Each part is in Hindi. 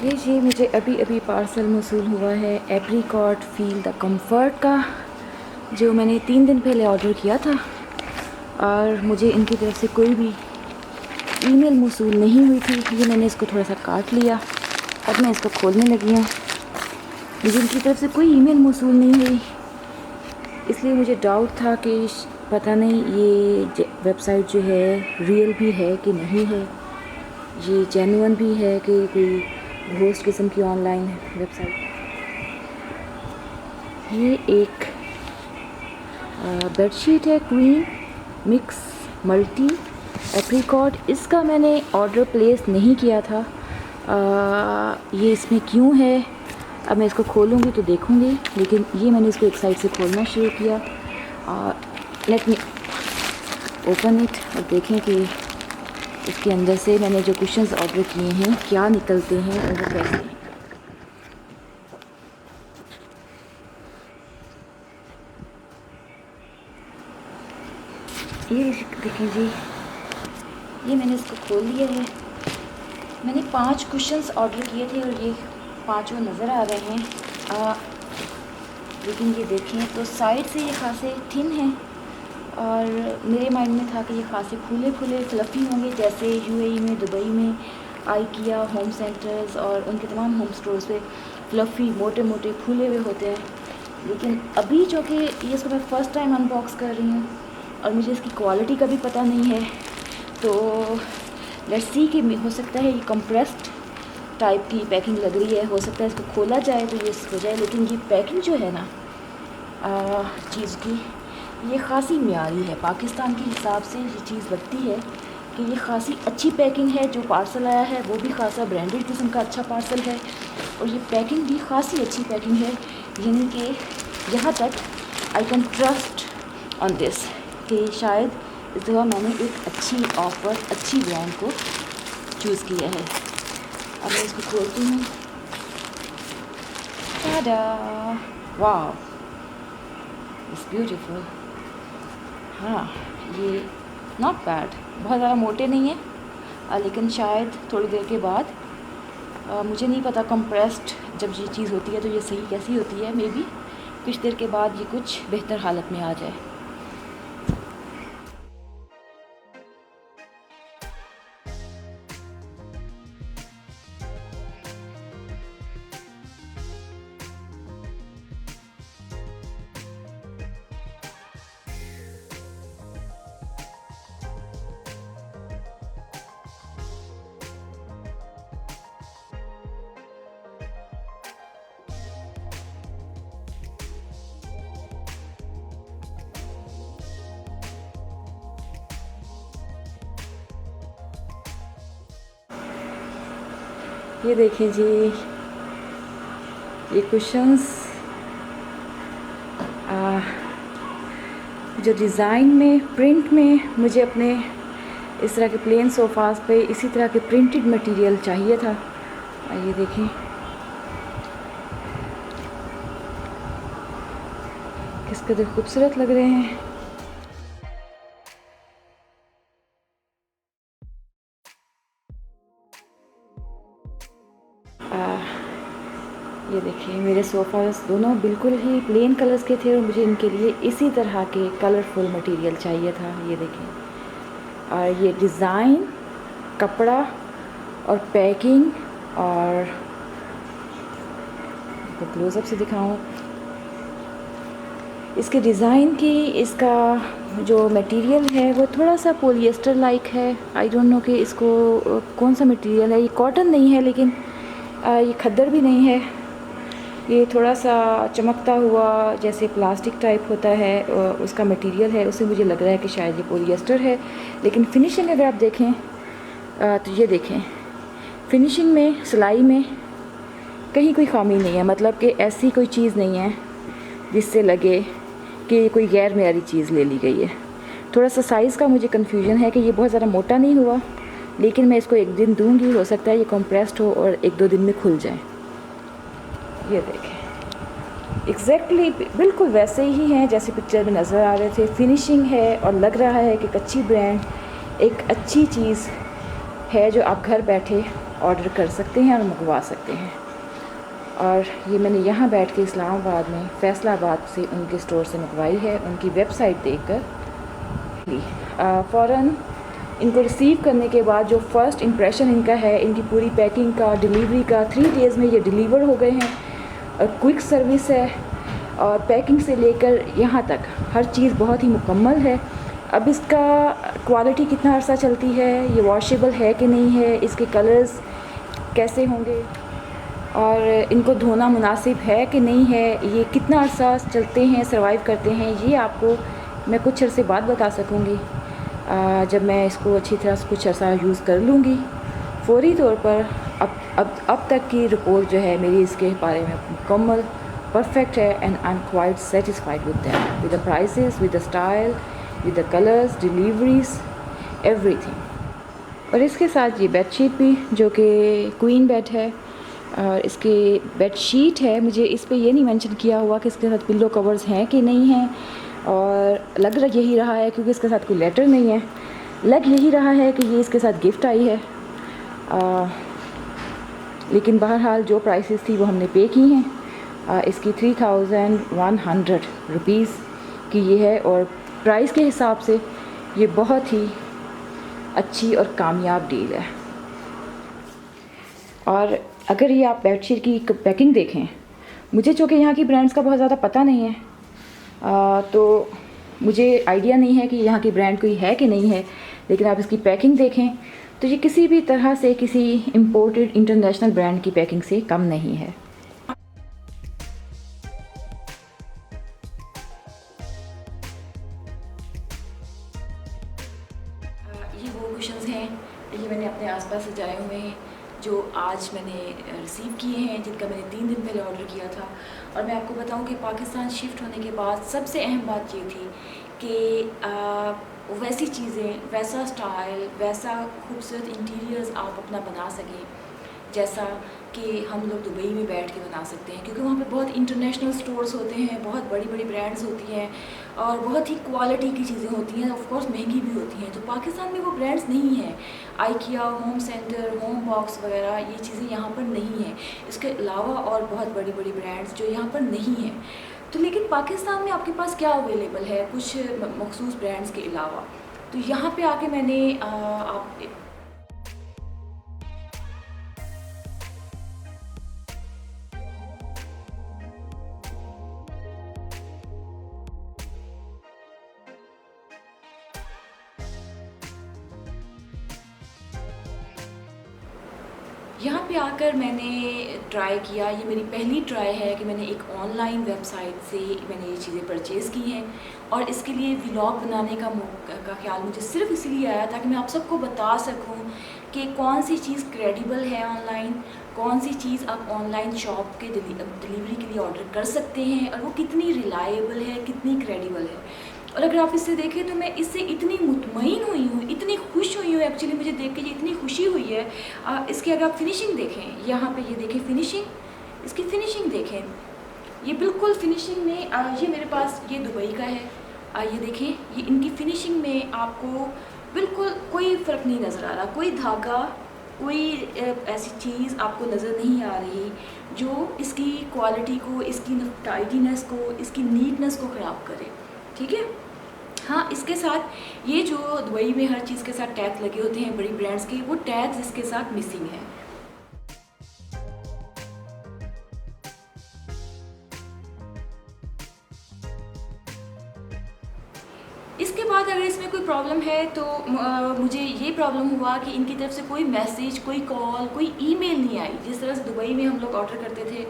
ये जी मुझे अभी अभी पार्सल मौसूल हुआ है एप्रिकॉट फील द कंफर्ट का, जो मैंने 3 दिन पहले ऑर्डर किया था और मुझे इनकी तरफ से कोई भी ईमेल मौसूल नहीं हुई थी। ये मैंने इसको थोड़ा सा काट लिया, अब मैं इसको खोलने लगी हूँ। मुझे इनकी तरफ से कोई ईमेल मौसूल नहीं हुई, इसलिए मुझे डाउट था कि पता नहीं ये वेबसाइट जो है रियल भी है कि नहीं है, ये जेन्युइन भी है कि कोई घोस्ट किस्म की ऑनलाइन वेबसाइट। ये एक बेडशीट है क्वीन मिक्स मल्टी एप्रिकॉट। इसका मैंने ऑर्डर प्लेस नहीं किया था। ये इसमें क्यों है, अब मैं इसको खोलूँगी तो देखूँगी, लेकिन ये मैंने इसको एक साइड से खोलना शुरू किया। लेट मी ओपन इट और देखें कि इसके अंदर से मैंने जो कुशन्स ऑर्डर किए हैं क्या निकलते हैं और वो कैसे हैं। ये देखें जी, ये मैंने इसको खोल लिया है। मैंने 5 कुशन्स ऑर्डर किए थे और ये 5 नज़र आ रहे हैं। लेकिन ये देखें तो साइड से ये खासे थिन हैं और मेरे माइंड में था कि ये खासे फूले फूले फ्लफ़ी होंगे, जैसे यूएई में, दुबई में आइकिया होम सेंटर्स और उनके तमाम होम स्टोर्स पे फ्लफ़ी मोटे मोटे फूले हुए होते हैं। लेकिन अभी जो कि ये इसको मैं फ़र्स्ट टाइम अनबॉक्स कर रही हूँ और मुझे इसकी क्वालिटी का भी पता नहीं है, तो लेट्स सी कि हो सकता है ये कंप्रेस्ड टाइप की पैकिंग लग रही है, हो सकता है इसको खोला जाए तो ये हो जाए। लेकिन ये पैकिंग जो है ना चीज़ की, ये ख़ासी म्यारी है। पाकिस्तान के हिसाब से ये चीज़ लगती है कि ये ख़ासी अच्छी पैकिंग है। जो पार्सल आया है वो भी ख़ासा ब्रांडेड किस्म का अच्छा पार्सल है और ये पैकिंग भी ख़ासी अच्छी पैकिंग है, यानी कि यहाँ तक I can trust on this कि शायद इस दफ़ा मैंने एक अच्छी ऑफ़र, अच्छी ब्रांड को चूज़ किया है। अब मैं इसको खोलती हूँ। टाडा, वाह, इट्स ब्यूटीफुल। हाँ, ये नॉट बैड, बहुत ज़्यादा मोटे नहीं है, लेकिन शायद थोड़ी देर के बाद मुझे नहीं पता कंप्रेस्ड जब ये चीज़ होती है तो ये सही कैसी होती है, मे बी कुछ देर के बाद ये कुछ बेहतर हालत में आ जाए। ये देखें जी, ये कुशन्स जो डिज़ाइन में, प्रिंट में मुझे अपने इस तरह के प्लेन सोफ़ास पे इसी तरह के प्रिंटेड मटेरियल चाहिए था। ये देखें, किस कदर खूबसूरत लग रहे हैं। ये देखिए, मेरे सोफ़ास दोनों बिल्कुल ही प्लेन कलर्स के थे और मुझे इनके लिए इसी तरह के कलरफुल मटेरियल चाहिए था। ये देखिए, और ये डिज़ाइन, कपड़ा और पैकिंग, और क्लोज़अप से दिखाऊं इसके डिज़ाइन की, इसका जो मटेरियल है वो थोड़ा सा पॉलिएस्टर लाइक है। आई डोंट नो कि इसको कौन सा मटेरियल है। ये कॉटन नहीं है, लेकिन ये खद्दर भी नहीं है। ये थोड़ा सा चमकता हुआ जैसे प्लास्टिक टाइप होता है उसका मटेरियल है, उससे मुझे लग रहा है कि शायद ये पॉलिएस्टर है। लेकिन फिनिशिंग अगर आप देखें तो ये देखें, फिनिशिंग में, सिलाई में कहीं कोई खामी नहीं है। मतलब कि ऐसी कोई चीज़ नहीं है जिससे लगे कि कोई गैर मेयारी चीज़ ले ली गई है। थोड़ा सा साइज़ का मुझे कन्फ्यूजन है कि ये बहुत ज़्यादा मोटा नहीं हुआ, लेकिन मैं इसको 1 दिन दूंगी, हो सकता है ये कंप्रेस्ड हो और 1-2 दिन में खुल जाए। ये देखें, एग्जैक्टली बिल्कुल वैसे ही हैं जैसे पिक्चर में नज़र आ रहे थे। फिनिशिंग है और लग रहा है कि एक अच्छी ब्रांड, एक अच्छी चीज़ है जो आप घर बैठे ऑर्डर कर सकते हैं और मंगवा सकते हैं। और ये मैंने यहाँ बैठ के इस्लामाबाद में फैसलाबाद से उनके स्टोर से मंगवाई है, उनकी वेबसाइट देखकर। फ़ौरन इनको रिसीव करने के बाद जो फ़र्स्ट इम्प्रेशन इनका है, इनकी पूरी पैकिंग का, डिलीवरी का, 3 डेज़ में ये डिलीवर हो गए हैं। और क्विक सर्विस है और पैकिंग से लेकर यहाँ तक हर चीज़ बहुत ही मुकम्मल है। अब इसका क्वालिटी कितना अर्सा चलती है, ये वॉशेबल है कि नहीं है, इसके कलर्स कैसे होंगे और इनको धोना मुनासिब है कि नहीं है, ये कितना अर्सा चलते हैं, सर्वाइव करते हैं, ये आपको मैं कुछ अरसे बाद बता सकूँगी जब मैं इसको अच्छी तरह से कुछ अर्सा यूज़ कर लूँगी। फ़ौरी तौर पर अब तक की रिपोर्ट जो है मेरी इसके बारे में मुकम्मल परफेक्ट है and I am quite satisfied with that, with the prices, with the style, with the colours, deliveries, everything. और इसके साथ ये बेडशीट भी जो कि क्वीन बेड है और इसकी बेडशीट है, मुझे इस पे ये नहीं मेंशन किया हुआ कि इसके साथ पिल्लो कवर्स हैं कि नहीं हैं, और लग रहा यही रहा है क्योंकि इसके साथ कोई लेटर नहीं है, लग यही रहा है कि ये इसके साथ गिफ्ट आई है। लेकिन बहरहाल जो प्राइसेस थी वो हमने पे की हैं। इसकी 3100 रुपीज़ की ये है और प्राइस के हिसाब से ये बहुत ही अच्छी और कामयाब डील है। और अगर ये आप बेडशीट की पैकिंग देखें, मुझे चूँकि यहाँ की ब्रांड्स का बहुत ज़्यादा पता नहीं है, तो मुझे आइडिया नहीं है कि यहाँ की ब्रांड कोई है कि नहीं है, लेकिन आप इसकी पैकिंग देखें तो ये किसी भी तरह से किसी इम्पोर्टेड इंटरनेशनल ब्रांड की पैकिंग से कम नहीं है। ये वो कुशन्स हैं, ये मैंने अपने आसपास सजाए हुए हैं जो आज मैंने रिसीव किए हैं, जिनका मैंने 3 दिन पहले ऑर्डर किया था। और मैं आपको बताऊं कि पाकिस्तान शिफ्ट होने के बाद सबसे अहम बात ये थी कि वैसी चीज़ें, वैसा स्टाइल, वैसा खूबसूरत इंटीरियर्स आप अपना बना सकें जैसा कि हम लोग दुबई में बैठ के बना सकते हैं, क्योंकि वहाँ पे बहुत इंटरनेशनल स्टोर्स होते हैं, बहुत बड़ी बड़ी ब्रांड्स होती हैं और बहुत ही क्वालिटी की चीज़ें होती हैं, ऑफ कोर्स महंगी भी होती हैं। तो पाकिस्तान में वो ब्रांड्स नहीं हैं, IKEA, home centre, home box वगैरह, ये चीज़ें यहाँ पर नहीं हैं। इसके अलावा और बहुत बड़ी बड़ी ब्रांड्स जो यहाँ पर नहीं हैं। तो लेकिन पाकिस्तान में आपके पास क्या अवेलेबल है कुछ मखसूस ब्रांड्स के अलावा? तो यहाँ पे आके मैंने यहाँ पे आकर मैंने ट्राई किया। ये मेरी पहली ट्राई है कि मैंने एक ऑनलाइन वेबसाइट से मैंने ये चीज़ें परचेज़ की हैं, और इसके लिए व्लॉग बनाने का ख्याल मुझे सिर्फ इसलिए आया था कि मैं आप सबको बता सकूं कि कौन सी चीज़ क्रेडिबल है ऑनलाइन, कौन सी चीज़ आप ऑनलाइन शॉप के डिलीवरी के लिए ऑर्डर कर सकते हैं और वो कितनी रिलायबल है, कितनी क्रेडिबल है। और अगर आप इससे देखें तो मैं इससे इतनी मुतमईन हुई हूँ, इतनी खुश हुई हूँ, एक्चुअली मुझे देख के ये इतनी खुशी हुई है। इसकी अगर आप फिनिशिंग देखें, यहाँ पे ये देखें फिनिशिंग, इसकी फिनिशिंग देखें, ये बिल्कुल फिनिशिंग में ये मेरे पास ये दुबई का है, ये देखें, ये इनकी फिनिशिंग में आपको बिल्कुल कोई फ़र्क नहीं नज़र आ रहा, कोई धागा, कोई ऐसी चीज़ आपको नज़र नहीं आ रही जो इसकी क्वालिटी को, इसकी टाइडीनेस को, इसकी नीटनेस को ख़राब करे। ठीक है। हाँ, इसके साथ ये जो दुबई में हर चीज़ के साथ टैग लगे होते हैं बड़ी ब्रांड्स के, वो टैग्स इसके साथ मिसिंग है। इसके बाद अगर इसमें कोई प्रॉब्लम है तो मुझे ये प्रॉब्लम हुआ कि इनकी तरफ से कोई मैसेज, कोई कॉल, कोई ईमेल नहीं आई। जिस तरह से दुबई में हम लोग ऑर्डर करते थे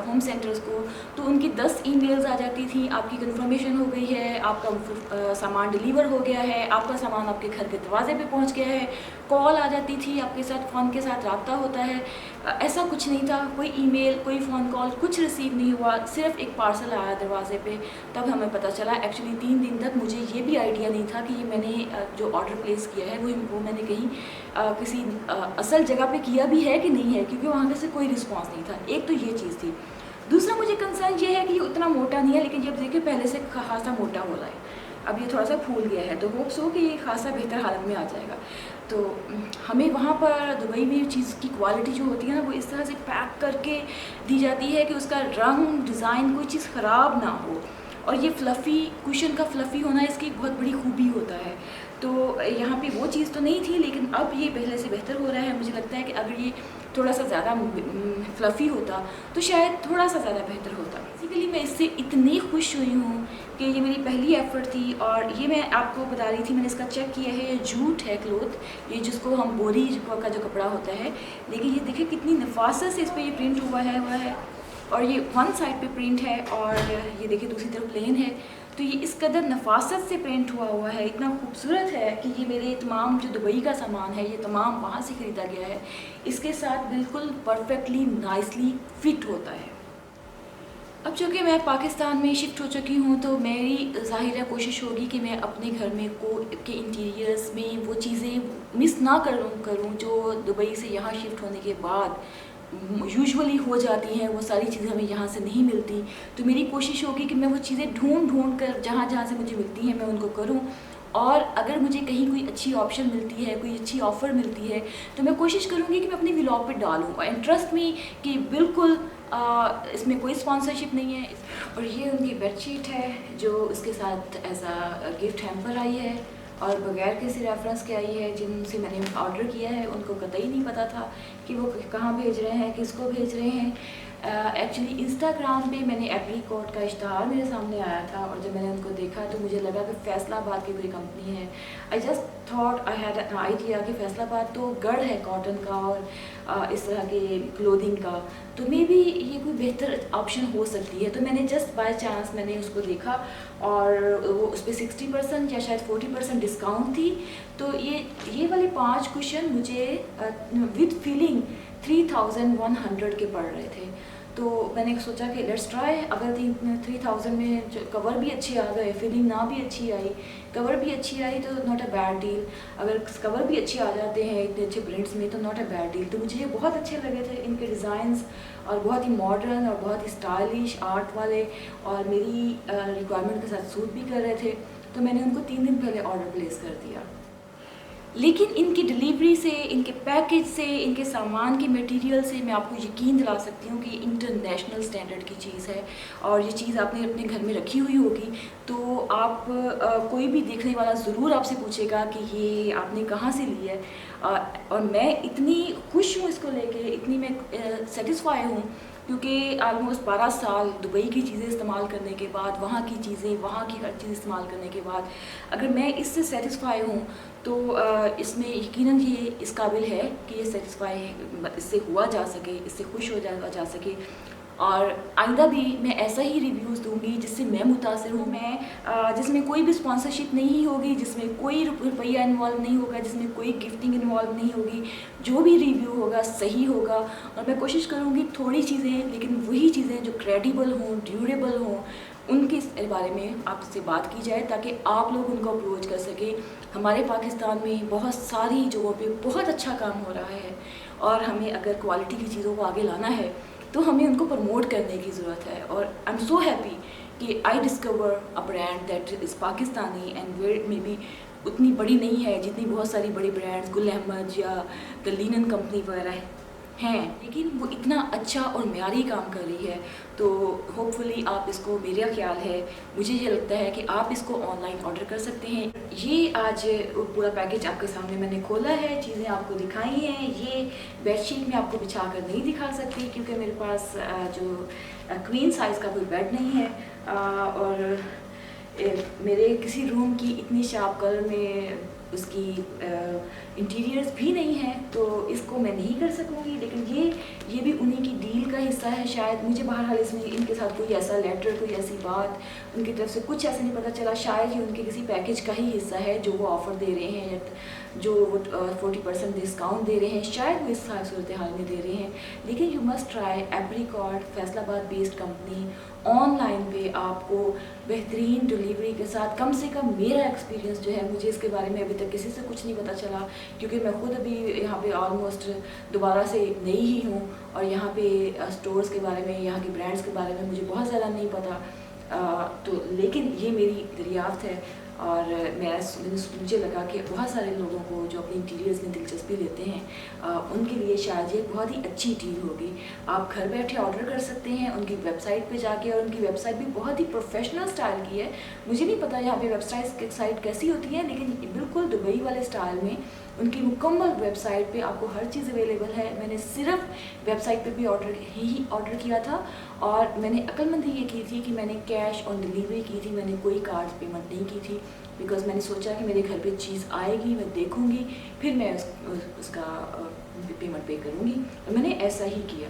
होम सेंटर्स को, तो उनकी 10 ईमेल्स आ जाती थी, आपकी कंफर्मेशन हो गई है, आपका सामान डिलीवर हो गया है, आपका सामान आपके घर के दरवाजे पे पहुंच गया है। कॉल आ जाती थी, आपके साथ फ़ोन के साथ रब्ता होता है। ऐसा कुछ नहीं था, कोई ईमेल, कोई फ़ोन कॉल, कुछ रिसीव नहीं हुआ। सिर्फ एक पार्सल आया दरवाजे पे, तब हमें पता चला। एक्चुअली 3 दिन तक मुझे ये भी आइडिया नहीं था कि ये मैंने जो ऑर्डर प्लेस किया है वो मैंने कहीं किसी असल जगह पे किया भी है कि नहीं है, क्योंकि वहाँ से कोई रिस्पॉन्स नहीं था। एक तो ये चीज़ थी। दूसरा मुझे कंसर्न ये है कि ये उतना मोटा नहीं है, लेकिन जब देखिए पहले से खासा मोटा हो रहा है। अब ये थोड़ा सा फूल गया है, तो होप्स हो कि ये खासा बेहतर हालत में आ जाएगा। तो हमें वहाँ पर दुबई में चीज़ की क्वालिटी जो होती है ना, वो इस तरह से पैक करके दी जाती है कि उसका रंग, डिज़ाइन, कोई चीज़ ख़राब ना हो। और ये फ्लफ़ी कुशन का फ्लफ़ी होना इसकी एक बहुत बड़ी खूबी होता है। तो यहाँ पे वो चीज़ तो नहीं थी, लेकिन अब ये पहले से बेहतर हो रहा है। मुझे लगता है कि अगर ये थोड़ा सा ज़्यादा फ्लफ़ी होता तो शायद थोड़ा सा ज़्यादा बेहतर होता। बेसिकली मैं इससे इतनी खुश हुई हूँ कि ये मेरी पहली एफ़र्ट थी, और ये मैं आपको बता रही थी, मैंने इसका चेक किया है, ये जूट है क्लोथ, ये जिसको हम बोरी का जो कपड़ा होता है। लेकिन ये देखिए कितनी नफासत से इस पर ये प्रिंट हुआ है और ये वन साइड पे प्रिंट है और ये देखिए दूसरी तरफ प्लेन है। तो ये इस कदर नफासत से प्रिंट हुआ है, इतना खूबसूरत है कि ये मेरे तमाम जो दुबई का सामान है ये तमाम वहाँ से ख़रीदा गया है। इसके साथ बिल्कुल परफेक्टली नाइसली फिट होता है। अब चूँकि मैं पाकिस्तान में शिफ्ट हो चुकी हूँ, तो मेरी ज़ाहिर कोशिश होगी कि मैं अपने घर में के इंटीरियर्स में वो चीज़ें मिस ना करूँ जो दुबई से यहाँ शिफ्ट होने के बाद यूजुअली हो जाती हैं। वो सारी चीज़ें हमें यहाँ से नहीं मिलती, तो मेरी कोशिश होगी कि मैं वो चीज़ें ढूंढ कर जहाँ से मुझे मिलती हैं मैं उनको करूँ। और अगर मुझे कहीं कोई अच्छी ऑप्शन मिलती है, कोई अच्छी ऑफ़र मिलती है, तो मैं कोशिश करूँगी कि मैं अपने व्लॉग पे डालूँ। एंड ट्रस्ट मी कि बिल्कुल इसमें कोई स्पॉन्सरशिप नहीं है। और ये उनकी बेडशीट है जो इसके साथ एज अ गिफ्ट हैम्पर आई है, और बगैर किसी रेफरेंस के आई है। जिनसे मैंने ऑर्डर किया है उनको कतई नहीं पता था कि वो कहाँ भेज रहे हैं, किसको भेज रहे हैं। एक्चुअली इंस्टाग्राम पे मैंने एप्रीकॉट का इश्तहार मेरे सामने आया था, और जब मैंने उनको देखा तो मुझे लगा कि फैसलाबाद की कोई कंपनी है। I just thought I had an idea कि फैसलाबाद तो गढ़ है कॉटन का और इस तरह के क्लोथिंग का, तो मे बी ये कोई बेहतर ऑप्शन हो सकती है। तो मैंने जस्ट बाय चांस मैंने उसको देखा, और वो उस पर 60% या शायद 40% डिस्काउंट थी। तो ये वाले 5 कुशन मुझे विद फीलिंग 3100 के पड़ रहे थे। तो मैंने सोचा कि लेट्स ट्राई। अगर 3000 में कवर भी अच्छे आ गए, फिलिंग ना भी अच्छी आई, कवर भी अच्छी आई, तो नॉट अ बैड डील। अगर कवर भी अच्छे आ जाते हैं इतने अच्छे प्रिंट्स में तो नॉट अ बैड डील। तो मुझे ये बहुत अच्छे लगे थे इनके डिज़ाइंस, और बहुत ही मॉडर्न और बहुत ही स्टाइलिश आर्ट वाले, और मेरी रिक्वायरमेंट के साथ सूट भी कर रहे थे। तो मैंने उनको 3 दिन पहले ऑर्डर प्लेस कर दिया। लेकिन इनकी डिलीवरी से, इनके पैकेज से, इनके सामान के मटेरियल से मैं आपको यकीन दिला सकती हूँ कि इंटरनेशनल स्टैंडर्ड की चीज़ है। और ये चीज़ आपने अपने घर में रखी हुई होगी तो आप कोई भी देखने वाला ज़रूर आपसे पूछेगा कि ये आपने कहाँ से ली है। और मैं इतनी खुश हूँ इसको लेके, इतनी मैं सेटिस्फाई हूँ, क्योंकि ऑलमोस्ट 12 साल दुबई की चीज़ें इस्तेमाल करने के बाद, वहाँ की चीज़ें, वहाँ की हर चीज़ इस्तेमाल करने के बाद अगर मैं इससे सेटिस्फाई हूँ तो इसमें यकीनन ये इस काबिल है कि ये सेटिस्फाई इससे हुआ जा सके, इससे खुश हो जा सके। और आइंदा भी मैं ऐसा ही रिव्यूज़ दूंगी जिससे मैं मुतासिर हूँ, मैं जिसमें कोई भी स्पॉन्सरशिप नहीं होगी, जिसमें कोई रुपया इन्वॉल्व नहीं होगा, जिसमें कोई गिफ्टिंग इन्वॉल्व नहीं होगी। जो भी रिव्यू होगा सही होगा, और मैं कोशिश करूँगी थोड़ी चीज़ें, लेकिन वही चीज़ें जो क्रेडिबल हों, ड्यूरेबल हों, उनके बारे में आपसे बात की जाए ताकि आप लोग उनको अप्रोच कर सकें। हमारे पाकिस्तान में बहुत सारी जगहों पे बहुत अच्छा काम हो रहा है, और हमें अगर क्वालिटी की चीज़ों को आगे लाना है तो हमें उनको प्रमोट करने की ज़रूरत है। और आई एम सो हैप्पी कि I discover a brand that is Pakistani and where maybe उतनी बड़ी नहीं है जितनी बहुत सारी बड़ी ब्रांड्स गुल अहमद या द लिनन कंपनी वगैरह हैं, लेकिन वो इतना अच्छा और म्यारी काम कर रही है। तो होपफुली आप इसको, मेरा ख्याल है, मुझे ये लगता है कि आप इसको ऑनलाइन ऑर्डर कर सकते हैं। ये आज पूरा पैकेज आपके सामने मैंने खोला है, चीज़ें आपको दिखाई हैं। ये बेडशीट मैं आपको बिछा कर नहीं दिखा सकती क्योंकि मेरे पास जो क्वीन साइज़ का कोई बेड नहीं है, और मेरे किसी रूम की इतनी शार्प कलर में उसकी इंटीरियर्स भी नहीं है, तो इसको मैं नहीं कर सकूँगी। लेकिन ये भी उन्हीं की डील का हिस्सा है शायद। मुझे बहरहाल इसमें इनके साथ कोई ऐसा लेटर, कोई ऐसी बात उनकी तरफ से कुछ ऐसा नहीं पता चला। शायद ये उनके किसी पैकेज का ही हिस्सा है जो वो ऑफ़र दे रहे हैं, जो वो 40% डिस्काउंट दे रहे हैं, शायद वो इस सूरत हाल में दे रहे हैं। लेकिन you must try apricot, Faisalabad based company. Online पे आपको बेहतरीन डिलीवरी के साथ, कम से कम मेरा एक्सपीरियंस जो है, मुझे इसके बारे में अभी तक किसी से कुछ नहीं पता चला क्योंकि मैं खुद अभी यहाँ पे ऑलमोस्ट दोबारा से नई ही हूँ, और यहाँ पे स्टोर्स के बारे में, यहाँ के ब्रांड्स के बारे में मुझे बहुत ज़्यादा नहीं पता। तो लेकिन ये मेरी दरियाफ्त है और मुझे लगा कि बहुत सारे लोगों को जो अपनी इंटीरियर्स में दिलचस्पी लेते हैं उनके लिए शायद ये बहुत ही अच्छी डील होगी। आप घर बैठे ऑर्डर कर सकते हैं उनकी वेबसाइट पे जाके, और उनकी वेबसाइट भी बहुत ही प्रोफेशनल स्टाइल की है। मुझे नहीं पता यहाँ पे वेबसाइट कैसी होती है, लेकिन बिल्कुल दुबई वाले स्टाइल में उनकी मुकम्मल वेबसाइट पे आपको हर चीज़ अवेलेबल है। मैंने सिर्फ वेबसाइट पे भी ऑर्डर किया था, और मैंने अक्लमंदी ये की थी कि मैंने कैश ऑन डिलीवरी की थी, मैंने कोई कार्ड पेमेंट नहीं की थी, बिकॉज़ मैंने सोचा कि मेरे घर पे चीज़ आएगी, मैं देखूँगी, फिर मैं उसका पेमेंट पे करूँगी, और मैंने ऐसा ही किया।